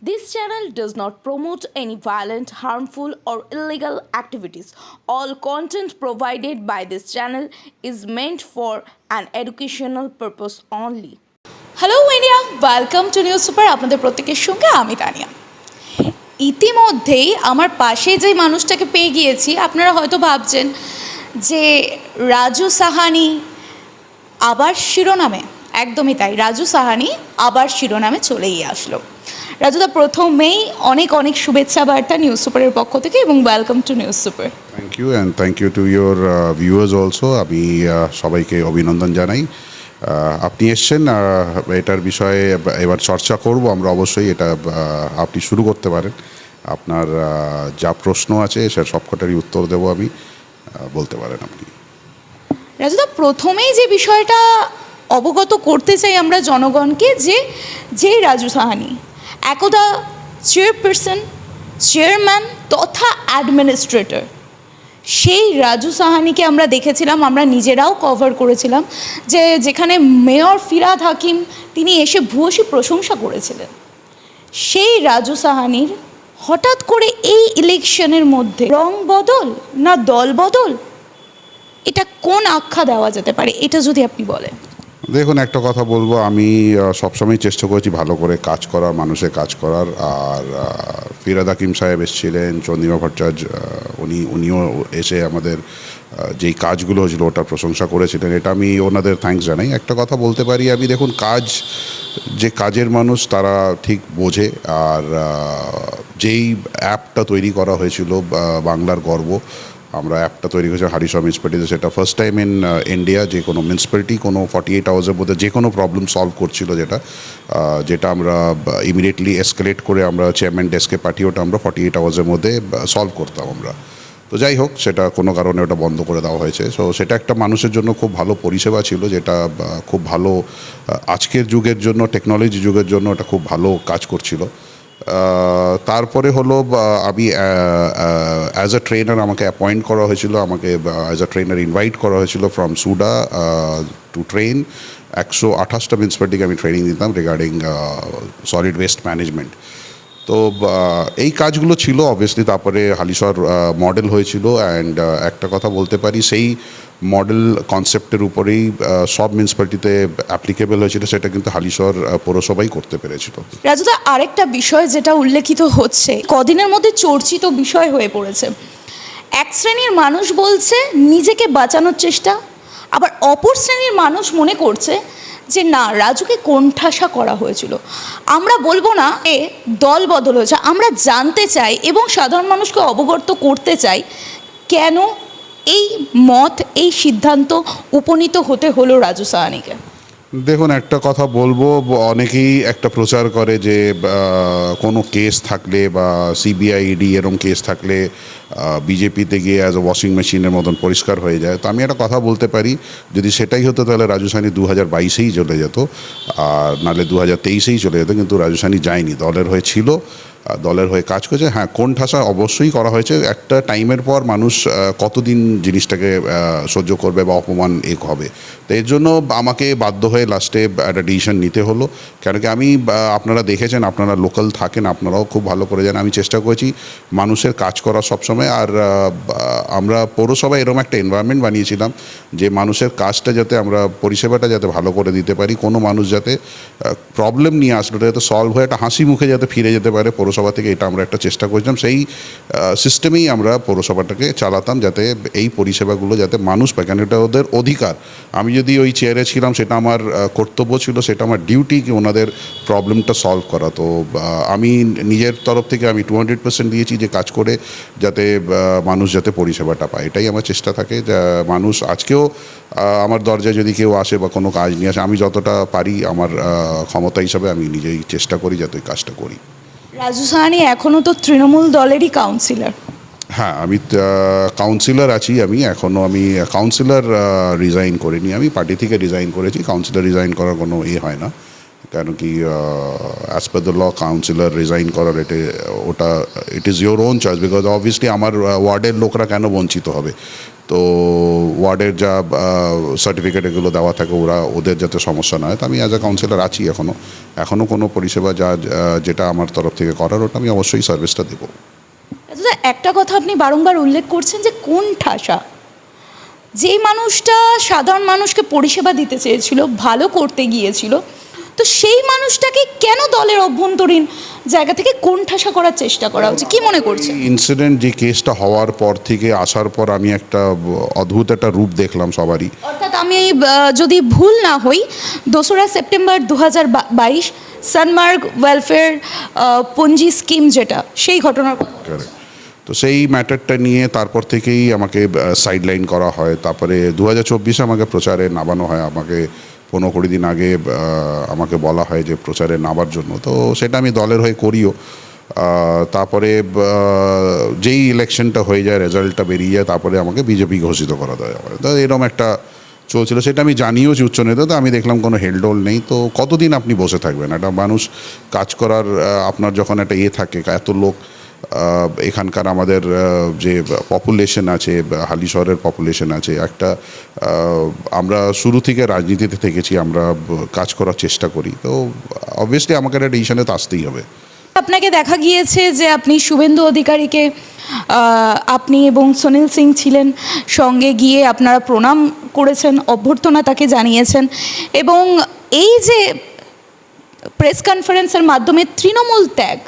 This channel does not promote any violent, harmful, or illegal activities. All content provided by this channel is meant for an educational purpose only. Hello India, welcome to news super. আপনাদের প্রত্যেকের সঙ্গে আমি তানিয়া। ইতিমধ্যেই আমার পাশে যে মানুষটাকে পেয়ে গিয়েছি, আপনারা হয়তো ভাবছেন যে রাজু সাহানি আবার শিরোনামে, একদমই তাই, রাজু সাহানি আবার শিরোনামে চলেই আসলো। রাজুদা, প্রথমেই অনেক অনেক শুভেচ্ছা বার্তা নিউজ সুপারের পক্ষ থেকে এবং welcome to news super. Thank you and thank you to your viewers also. আমি সবাইকে অভিনন্দন জানাই। আপনি এসছেন, এটার বিষয়ে এবার চর্চা করব আমরা। অবশ্যই এটা আপনি শুরু করতে পারেন। আপনার যা প্রশ্ন আছে সে সবকটারই উত্তর দেব আমি, বলতে পারেন আপনি। রাজুদা, প্রথমেই যে বিষয়টা অবগত করতে চাই আমরা জনগণকে, যে রাজু সাহানি একদা চেয়ারপারসন, চেয়ারম্যান তথা অ্যাডমিনিস্ট্রেটর, সেই রাজু সাহানিকে আমরা দেখেছিলাম, আমরা নিজেরাও কভার করেছিলাম, যেখানে মেয়র ফিরহাদ হাকিম তিনি এসে ভূয়সী প্রশংসা করেছিলেন। সেই রাজু সাহানির হঠাৎ করে এই ইলেকশনের মধ্যে রং বদল না দল বদল, এটা কোন আখ্যা দেওয়া যেতে পারে, এটা যদি আপনি বলেন। দেখুন, একটা কথা বলবো, আমি সবসময় চেষ্টা করেছি ভালো করে কাজ করার, মানুষের কাজ করার। আর ফিরহাদ হাকিম সাহেব এসেছিলেন, চন্দ্রিমা ভট্টাচার্য উনিও এসে আমাদের যেই কাজগুলো হয়েছিল ওটার প্রশংসা করেছিলেন। এটা আমি ওনাদের থ্যাঙ্কস জানাই। একটা কথা বলতে পারি আমি, দেখুন, যে কাজের মানুষ তারা ঠিক বোঝে। আর যেই অ্যাপটা তৈরি করা হয়েছিল বাংলার গর্ব, আমরা অ্যাপটা তৈরি করেছি হারিশা মিউনিসিপ্যালিটিতে, সেটা ফার্স্ট টাইম ইন ইন্ডিয়া যে কোনো মিউনিসিপ্যালিটি কোনো 48 আওয়ার্সের মধ্যে যে কোনো প্রবলেম সলভ করছিল, যেটা আমরা ইমিডিয়েটলি এসকেলেট করে আমরা চেয়ারম্যান ডেস্কে পাঠিয়ে ওটা আমরা 48 আওয়ার্সের মধ্যে সলভ করতাম আমরা। তো যাই হোক, সেটা কোনো কারণে ওটা বন্ধ করে দেওয়া হয়েছে। সো সেটা একটা মানুষের জন্য খুব ভালো পরিষেবা ছিল, যেটা খুব ভালো আজকের যুগের জন্য, টেকনোলজি যুগের জন্য এটা খুব ভালো কাজ করছিল। তারপরে হলো আমি অ্যাজ আ ট্রেনার আমাকে অ্যাপয়েন্ট করা হয়েছিল, আমাকে অ্যাজ আ ট্রেনার ইনভাইট করা হয়েছিল ফ্রম সুডা টু ট্রেন 128টা মিউনিসিপ্যালিটিকে আমি ট্রেনিং দিতাম রিগার্ডিং সলিড ওয়েস্ট ম্যানেজমেন্ট। তো এই কাজগুলো ছিল অবভিয়াসলি। তারপরে হালিশহর মডেল হয়েছিল, অ্যান্ড একটা কথা বলতে পারি, সেই মডেল কনসেপ্টের উপরেই সব মিউনিসিপ্যালিটিতে অ্যাপ্লিকেবল হয়েছিল, সেটা কিন্তু হালিশহর পৌরসভাই করতে পেরেছিল। রাজুদা, আরেকটা বিষয় যেটা উল্লেখিত হচ্ছে, কদিনের মধ্যে চর্চিত বিষয় হয়ে পড়েছে, এক শ্রেণীর মানুষ বলছে নিজেকে বাঁচানোর চেষ্টা, আবার অপর শ্রেণীর মানুষ মনে করছে যে না, রাজুকে কোণঠাসা করা হয়েছিল। আমরা বলবো না এ দল বদল হয়েছে, আমরা জানতে চাই এবং সাধারণ মানুষকে অবগত করতে চাই কেন এই মত, এই সিদ্ধান্ত উপনীত হতে হলো রাজু সাহানিকে। দেখুন, একটা কথা বলবো, অনেকেই একটা প্রচার করে যে কোনো কেস থাকলে বা সিবিআই ইডি এরকম কেস থাকলে বিজেপিতে গিয়ে অ্যাজ এ ওয়াশিং মেশিনের মতন পরিষ্কার হয়ে যায়। তো আমি একটা কথা বলতে পারি, যদি সেটাই হতো তাহলে রাজু সাহানি 2022-এই চলে যেত, আর নাহলে 2023-এই চলে যেত। কিন্তু রাজু সাহানি যায়নি, দলের হয়ে ছিল, দলের হয়ে কাজ করেছে। হ্যাঁ, কোণঠাসা অবশ্যই করা হয়েছে। একটা টাইমের পর মানুষ কতদিন জিনিসটাকে সহ্য করবে বা অপমান হবে। তো এর জন্য আমাকে বাধ্য হয়ে লাস্টে একটা ডিসিশন নিতে হলো। কেন কি, আমি আপনারা দেখেছেন, আপনারা লোকাল থাকেন, আপনারাও খুব ভালো করে জানেন, আমি চেষ্টা করেছি মানুষের কাজ করা সবসময়। আর আমরা পৌরসভায় এরকম একটা এনভায়রনমেন্ট বানিয়েছিলাম যে মানুষের কাজটা যাতে, আমরা পরিষেবাটা যাতে ভালো করে দিতে পারি, কোনো মানুষ যাতে প্রবলেম নিয়ে আসলে যাতে সলভ হয়ে একটা হাসি মুখে যাতে ফিরে যেতে পারে পৌরসভা থেকে, এটা আমরা একটা চেষ্টা করেছিলাম। সেই সিস্টেমেই আমরা পৌরসভাটাকে চালাতাম, যাতে এই পরিষেবাগুলো যাতে মানুষ পায়, কারণ এটা ওদের অধিকার। আমি যদি ওই চেয়ারে ছিলাম, সেটা আমার কর্তব্য ছিল, সেটা আমার ডিউটি কি ওনাদের প্রবলেমটা সলভ করা। তো আমি নিজের তরফ থেকে আমি 200% দিয়েছি যে কাজ করে যাতে মানুষ যাতে পরিষেবাটা পায়, এটাই আমার চেষ্টা থাকে। মানুষ আজকেও আমার দরজায় যদি কেউ আসে বা কোনো কাজ নিয়ে আসে, আমি যতটা পারি আমার ক্ষমতা হিসাবে আমি নিজেই চেষ্টা করি যাতে ওই কাজটা করি। রাজু সাহানি এখনও তো তৃণমূল দলেরই কাউন্সিলর। হ্যাঁ, আমি কাউন্সিলর আছি। আমি কাউন্সিলর রিজাইন করিনি, আমি পার্টি থেকে রিজাইন করেছি। কাউন্সিলর রিজাইন করার কোনো হয় না, কেন কি as per the law councillor resign করার ওটা it is your own choice. Because obviously আমার ওয়ার্ডের লোকরা কেন বঞ্চিত হবে, তো ওয়ার্ডের যা সার্টিফিকেট এগুলো দেওয়া থাকে ওদের যাতে সমস্যা না হয়, তো আমি অ্যাজ আ কাউন্সিলর আছি এখনও কোনো পরিষেবা যেটা আমার তরফ থেকে করার ওটা আমি অবশ্যই সার্ভিসটা দেবো। দাদা, একটা কথা আপনি বারংবার উল্লেখ করছেন যে কোন ঠাসা, যেই মানুষটা সাধারণ মানুষকে পরিষেবা দিতে চেয়েছিল, ভালো করতে গিয়েছিল, তো সেই মানুষটাকে কেন দলের অভ্যন্তরীণ জায়গা থেকে কোণঠাসা করার চেষ্টা করা হচ্ছে, কি মনে করছেন? ইনসিডেন্ট যে কেসটা হওয়ার পর থেকে আসার পর আমি একটা অদ্ভুত একটা রূপ দেখলাম সবারই। অর্থাৎ আমি যদি ভুল না হই, 2রা সেপ্টেম্বর 2022 সানমার্গ ওয়েলফেয়ার পঞ্জি স্কিম, যেটা সেই ঘটনার কথা। Correct. তো সেই ম্যাটারটা নিয়ে তারপর থেকেই আমাকে সাইডলাইন করা হয়। তারপরে 2024 আমাকে প্রচারে নামানো হয়, আমাকে 15-20 দিন আগে আমাকে বলা হয় যে প্রচারে নামার জন্য, তো সেটা আমি দলের হয়ে করিও। তারপরে যেই ইলেকশনটা হয়ে যায়, রেজাল্টটা বেরিয়ে যায়, তারপরে আমাকে বিজেপি ঘোষিত করা দেওয়া হয়। তো এরকম একটা চলছিল, সেটা আমি জানিয়েছি উচ্চ নেতা। আমি দেখলাম কোনো হেলডোল নেই, তো কতদিন আপনি বসে থাকবেন? একটা মানুষ কাজ করার আপনার যখন একটা থাকে, এত লোক এখানকার আমাদের যে পপুলেশন আছে, হালিশহরের পপুলেশন আছে, একটা আমরা শুরু থেকে রাজনীতিতে থেকেছি, আমরা কাজ করার চেষ্টা করি, তো অবভিয়াসলি আমাকে একটা ডিসিশনে তো আসতেই হবে। আপনাকে দেখা গিয়েছে যে আপনি শুভেন্দু অধিকারীকে, আপনি এবং সুনীল সিং ছিলেন সঙ্গে, গিয়ে আপনারা প্রণাম করেছেন, অভ্যর্থনা তাকে জানিয়েছেন, এবং এই যে প্রেস কনফারেন্সের মাধ্যমে তৃণমূল ত্যাগ,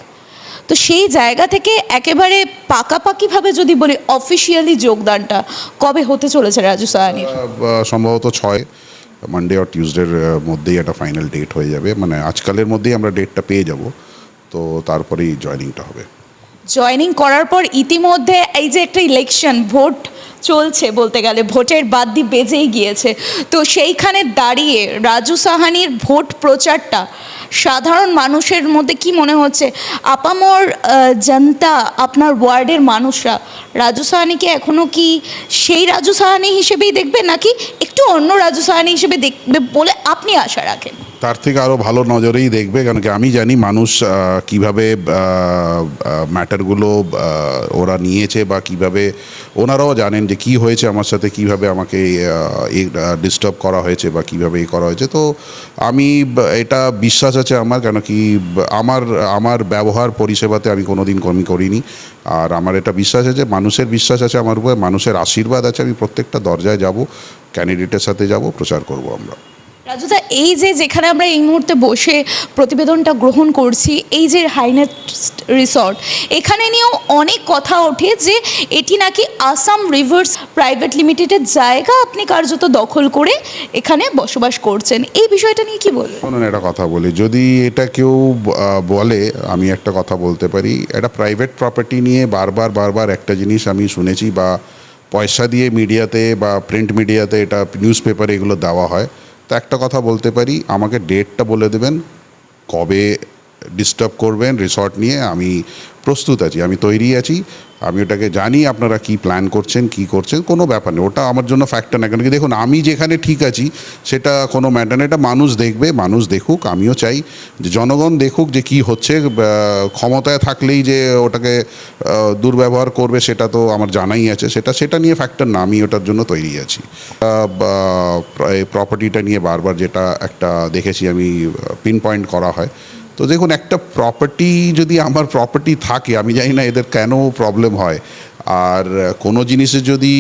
তো সেই জায়গা থেকে একেবারে পাকাপাকিভাবে যদি বলি অফিসিয়ালি যোগদানটা কবে হতে চলেছে রাজু সাহানির? সম্ভবত 6 মানডে আর টিউসডের মধ্যেই একটা ফাইনাল ডেট হয়ে যাবে, মানে আজকালের মধ্যেই আমরা ডেটটা পেয়ে যাব, তো তারপরেই জয়েনিংটা হবে। জয়েনিং করার পর ইতিমধ্যে এই যে একটা ইলেকশন ভোট চলছে, বলতে গেলে ভোটের বাদ্যি বেজেই গিয়েছে, তো সেইখানে দাঁড়িয়ে রাজু সাহানির ভোট প্রচারটা সাধারণ মানুষের মধ্যে কি মনে হচ্ছে? আপামর জনতা, আপনার ওয়ার্ডের মানুষরা রাজু সাহানিকে এখনও কি সেই রাজু সাহানি হিসেবেই দেখবে, নাকি একটু অন্য রাজু সাহানি হিসেবে দেখবে বলে আপনি আশা রাখেন? তার থেকে আরও ভালো নজরেই দেখবে, কারণ কি আমি জানি মানুষ কিভাবে ম্যাটারগুলো ওরা নিয়েছে, বা কিভাবে ওনারাও জানেন যে কি হয়েছে আমার সাথে, কিভাবে আমাকে ডিস্টার্ব করা হয়েছে বা কিভাবে করা হয়েছে। তো আমি এটা বিশ্বাস আছে আমার, কেন কি আমার ব্যবহার পরিষেবাতে আমি কোনোদিন কমি করিনি, আর আমার এটা বিশ্বাস আছে, মানুষের বিশ্বাস আছে আমার উপরে, মানুষের আশীর্বাদ আছে। আমি প্রত্যেকটা দরজায় যাব, ক্যান্ডিডেটের সাথে যাব, প্রচার করব আমরা। রাজুদা, এই যে যেখানে আমরা এই মুহূর্তে বসে প্রতিবেদনটা গ্রহণ করছি, এই যে হাইনেস্ট রিসর্ট, এখানে নিয়েও অনেক কথা ওঠে যে এটি নাকি আসাম রিভার্স প্রাইভেট লিমিটেডের জায়গা আপনি কার্যত দখল করে এখানে বসবাস করছেন, এই বিষয়টা নিয়ে কি বলবেন? শুনুন, একটা কথা বলি, যদি এটা কেউ বলে, আমি একটা কথা বলতে পারি, এটা প্রাইভেট প্রপার্টি নিয়ে বারবার একটা জিনিস আমি শুনেছি, বা পয়সা দিয়ে মিডিয়াতে বা প্রিন্ট মিডিয়াতে, এটা নিউজ পেপারে এগুলো দেওয়া হয়। তো একটা কথা বলতে পারি, আমাকে ডেটটা বলে দেবেন, কবে ডিস্টার্ব করবেন রিসর্ট নিয়ে, আমি প্রস্তুত আছি, আমি তৈরি আছি। আমি ওটাকে জানি আপনারা কি প্ল্যান করছেন, কি করছেন, কোনো ব্যাপার নেই, ওটা আমার জন্য ফ্যাক্টর না। কেন কি দেখুন, আমি যেখানে ঠিক আছি সেটা কোনো ম্যাটার না, এটা মানুষ দেখবে, মানুষ দেখুক। আমিও চাই যে জনগণ দেখুক যে কি হচ্ছে। ক্ষমতায় থাকলেই যে ওটাকে দুর্ব্যবহার করবে সেটা তো আমার জানাই আছে, সেটা নিয়ে ফ্যাক্টর না, আমি ওটার জন্য তৈরি আছি। প্রপার্টিটা নিয়ে বারবার যেটা একটা দেখেছি আমি, পিন পয়েন্ট করা হয়। তো দেখুন, একটা প্রপার্টি যদি আমার প্রপার্টি থাকে, আমি জানি না এদের কেন প্রবলেম হয়, আর কোনো জিনিসের যদি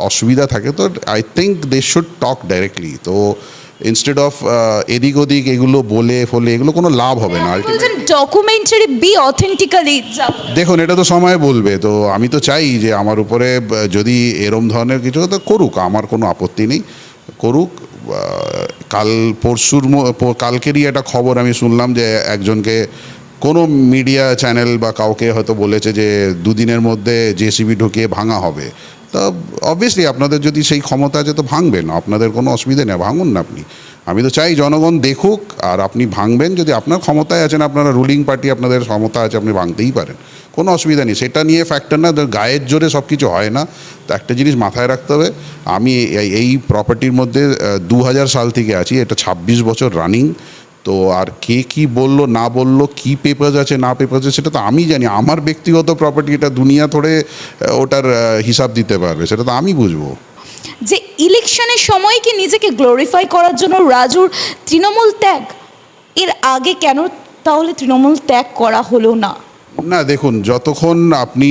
অসুবিধা থাকে, তো I think they should talk directly. তো ইনস্টেড অফ এদিক ওদিক এগুলো বলে এগুলো কোনো লাভ হবে না। ডকুমেন্টারি বি অথেন্টিক্যালি, দেখুন, এটা তো সময় বলবে। তো আমি তো চাই যে আমার উপরে যদি এরম ধরনের কিছু, তো করুক, আমার কোনো আপত্তি নেই, করুক। কালকেরই একটা খবর আমি শুনলাম যে একজনকে কোনো মিডিয়া চ্যানেল বা কাউকে হয়তো বলেছে যে 2 দিনের মধ্যে জেসিবি ঢুকিয়ে ভাঙা হবে। তা অবভিয়াসলি আপনাদের যদি সেই ক্ষমতা আছে তো ভাঙবেন, আপনাদের কোনো অসুবিধা নেই, ভাঙুন না আপনি। আমি তো চাই জনগণ দেখুক, আর আপনি ভাঙবেন যদি আপনার ক্ষমতায় আছেন, আপনারা রুলিং পার্টি, আপনাদের ক্ষমতা আছে, আপনি ভাঙতেই পারেন, কোনো অসুবিধা নেই। সেটা নিয়ে ফ্যাক্টর না, গায়ের জোরে সব কিছু হয় না। তো একটা জিনিস মাথায় রাখতে হবে, আমি এই প্রপার্টির মধ্যে 2000 সাল থেকে আছি, এটা 26 বছর রানিং। তো আর কে কি বললো না বললো, কি পেপার আছে না পেপার আছে সেটা তো আমি জানি। আমার ব্যক্তিগত প্রপার্টি, এটা দুনিয়া ধরে ওটার হিসাব দিতে পারবে, সেটা তো আমি বুঝবো। যে ইলেকশনের সময় কি নিজেকে গ্লোরিফাই করার জন্য রাজুর তৃণমূল ত্যাগ, এর আগে কেন তাহলে তৃণমূল ত্যাগ করা হলো না? না দেখুন, যতক্ষণ আপনি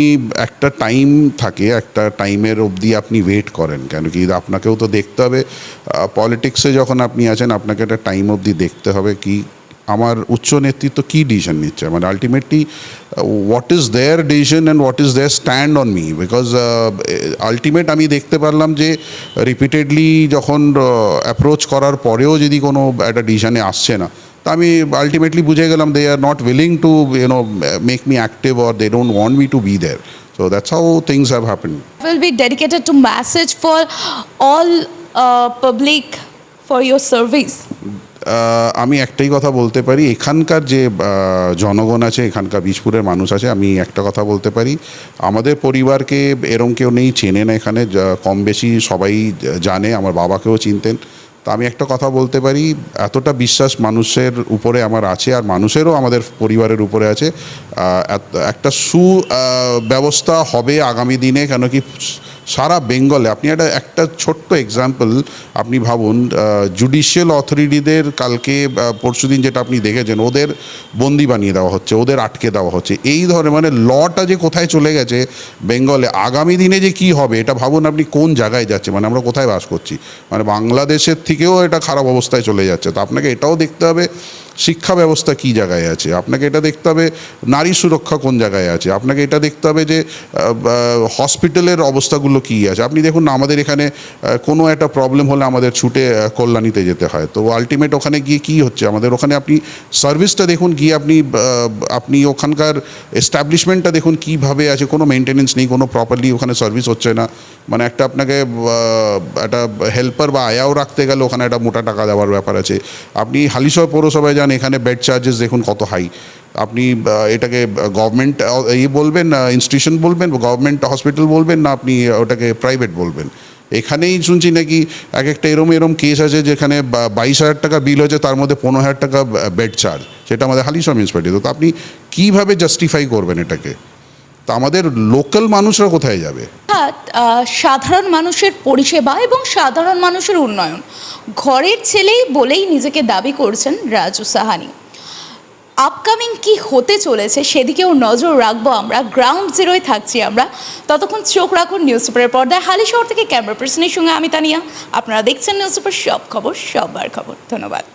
একটা টাইম থাকে, একটা টাইমের অবধি আপনি ওয়েট করেন, কেন কি আপনাকেও তো দেখতে হবে। পলিটিক্সে যখন আপনি আছেন আপনাকে একটা টাইম অবধি দেখতে হবে কি আমার উচ্চ নেতৃত্ব কী ডিসিশন নিচ্ছে, মানে ultimately what is their decision and what is their stand on me. Because ultimate আমি দেখতে পারলাম যে রিপিটেডলি যখন অ্যাপ্রোচ করার পরেও যদি কোনো একটা ডিসিশনে আসছে না, তো আমি আলটিমেটলি বুঝে গেলাম they are not willing to make me active or they don't want me to be there. So that's how things have happened. Will be dedicated to message for all public for your service. আমি একটাই কথা বলতে পারি, এখানকার যে জনগণ আছে, এখানকার বীজপুরের মানুষ আছে, আমি একটা কথা বলতে পারি, আমাদের পরিবারকে এরম কেউ নেই চেনে না এখানে, কম বেশি সবাই জানে, আমার বাবাকেও চিনতেন। তো আমি একটা কথা বলতে পারি, এতটা বিশ্বাস মানুষের উপরে আমার আছে, আর মানুষেরও আমাদের পরিবারের উপরে আছে। একটা সুব্যবস্থা হবে আগামী দিনে, কেন কি সারা বেঙ্গলে আপনি একটা ছোট্ট এক্সাম্পল আপনি ভাবুন, জুডিশিয়াল অথরিটিদের কালকে পরশুদিন যেটা আপনি দেখেছেন, ওদের বন্দি বানিয়ে দেওয়া হচ্ছে, ওদের আটকে দেওয়া হচ্ছে, এই ধরনের মানে লটা যে কোথায় চলে গেছে বেঙ্গলে, আগামী দিনে যে কি হবে এটা ভাবুন আপনি, কোন জায়গায় যাচ্ছে, মানে আমরা কোথায় বাস করছি, মানে বাংলাদেশের থেকেও এটা খারাপ অবস্থায় চলে যাচ্ছে। তো আপনাকে এটাও দেখতে হবে শিক্ষা ব্যবস্থা কী জায়গায় আছে, আপনাকে এটা দেখতে হবে নারী সুরক্ষা কোন জায়গায় আছে, আপনাকে এটা দেখতে হবে যে হসপিটালের অবস্থাগুলো কী আছে। আপনি দেখুন না, আমাদের এখানে কোনো একটা প্রবলেম হলে আমাদের ছুটে কল্যাণীতে যেতে হয়, তো আলটিমেট ওখানে গিয়ে কী হচ্ছে, আমাদের ওখানে আপনি সার্ভিসটা দেখুন, গিয়ে আপনি ওখানকার এস্টাবলিশমেন্টটা দেখুন কীভাবে আছে, কোনো মেনটেনেন্স নেই, কোনো প্রপারলি ওখানে সার্ভিস হচ্ছে না। মানে আপনাকে একটা হেল্পার বা আয়াও রাখতে গেলে ওখানে একটা মোটা টাকা দেওয়ার ব্যাপার আছে। আপনি হালিশহর পৌরসভায় যান, এখানে বেড চার্জেস দেখুন কত হাই। আপনি এটাকে গভর্নমেন্ট বলবেন, ইনস্টিটিউশন বলবেন, গভর্নমেন্ট হসপিটাল বলবেন, না আপনি ওটাকে প্রাইভেট বলবেন। এখানেই শুনছি নাকি এক একটা এরম কেস আছে যেখানে 22,000 টাকা বিল হয়েছে, তার মধ্যে 15,000 টাকা বেড চার্জ, সেটা আমাদের হালিশহর মিউনিসিপ্যালিটি। তো আপনি কীভাবে জাস্টিফাই করবেন এটাকে? তা আমাদের লোকাল মানুষরা কোথায় যাবে? সাধারণ মানুষের পরিষেবা এবং সাধারণ মানুষের উন্নয়ন, ঘরের ছেলেই বলেই নিজেকে দাবি করছেন রাজু সাহানি। আপকামিং কি হতে চলেছে সেদিকেও নজর রাখবো আমরা, গ্রাউন্ড জিরোয় থাকছি আমরা। ততক্ষণ চোখ রাখুন নিউজ সুপারের পর্দায়। হালিশহর থেকে ক্যামেরা পার্সনের সঙ্গে আমি তানিয়া, আপনারা দেখছেন নিউজ সুপার, সব খবর সবার খবর। ধন্যবাদ।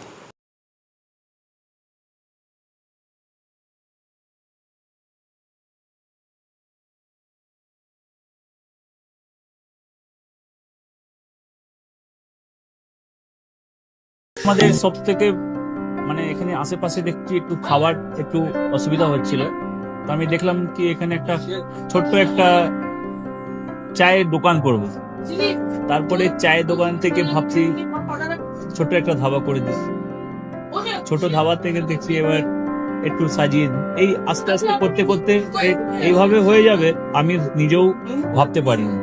আমাদের সব থেকে মানে এখানে আশেপাশে দেখছি একটু খাবার একটু অসুবিধা হচ্ছিল, তো আমি দেখলাম কি এখানে একটা ছোট্ট একটা চায়ের দোকান করব। তারপরে চায়ের দোকান থেকে ভাবছি ছোট একটা ধাবা করে দিই। ছোট ধাবা থেকে দেখছি এবার একটু সাজিয়ে দিই। এই আস্তে আস্তে করতে করতে এইভাবে হয়ে যাবে আমি নিজেও ভাবতে পারিনি।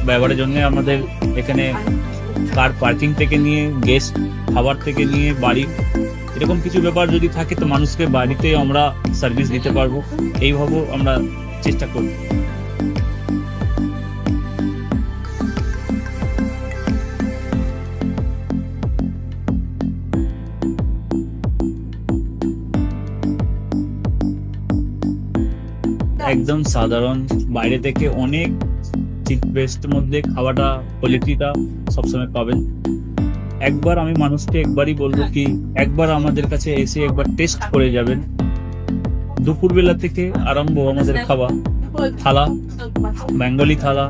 ব্যবহারের জন্য আমাদের এখানে কার পার্কিং থেকে নিয়ে গেস্ট খাবার থেকে নিয়ে বাড়ি, এরকম কিছু ব্যাপার যদি থাকে তো মানুষকে বাড়িতে আমরা সার্ভিস দিতে পারবো, এইভাবেও আমরা চেষ্টা করব। একদম সাধারণ, বাইরে থেকে অনেক চিপ বেস্টের মধ্যে খাওয়াটা কোয়ালিটিটা সবসময় পাবেন। একবার আমি মানুষকে একবারই বলবো কি একবার আমাদের কাছে এসে একবার টেস্ট করে যাবেন। দুপুরবেলা থেকে আরম্ভ আমাদের খাওয়া, থালা, বেঙ্গলি থালা,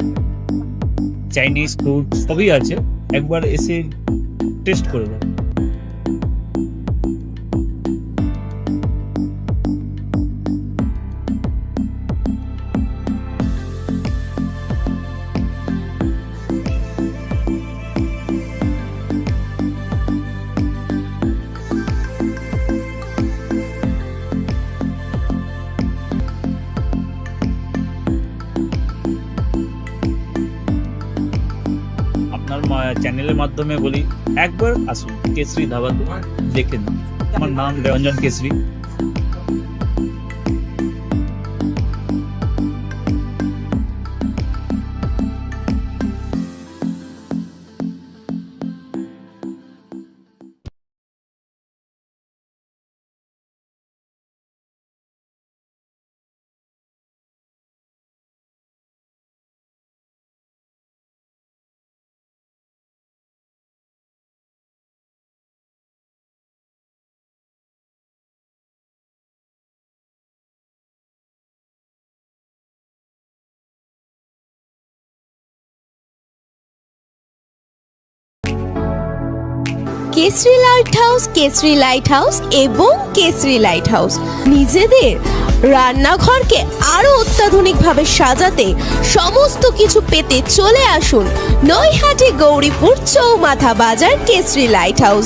চাইনিজ ফুড সবই আছে, একবার এসে টেস্ট করে যাবেন। আপনার চ্যানেলের মাধ্যমে বলি একবার আসুন কেশরী ধাবাতে দেখে নিন। আমার নাম Ranjan Keshari. Keshari light house, Keshari light house এবং কেশরী লাইট হাউস নিজেদের রান্নাঘরকে আরো অত্যাধুনিকভাবে সাজাতে সমস্ত কিছু পেতে চলে আসুন নৈহাটি গৌরীপুর চৌমাথা বাজার কেশরী লাইট হাউস।